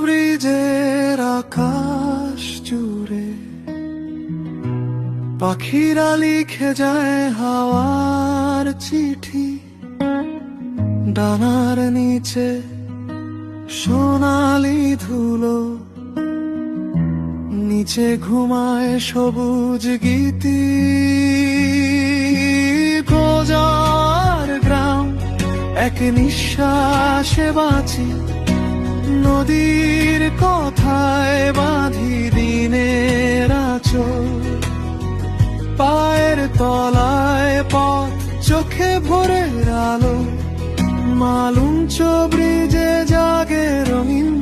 ব্রিজের আকাশ জুড়ে পাখিরা লিখে যায় হাওয়ার চিঠি, ডানার নিচে সোনালি ধুলো, নিচে ঘুমায় সবুজ গীতি। গোজার গ্রাম এক নিঃশ্বাসে বাঁচি, নদীর কথায় বাঁধি দিনের আঁচল, পায়ের তলায় পথ, চোখে ভোরের আলো, মালুঞ্চ ব্রিজে জাগে রঙিন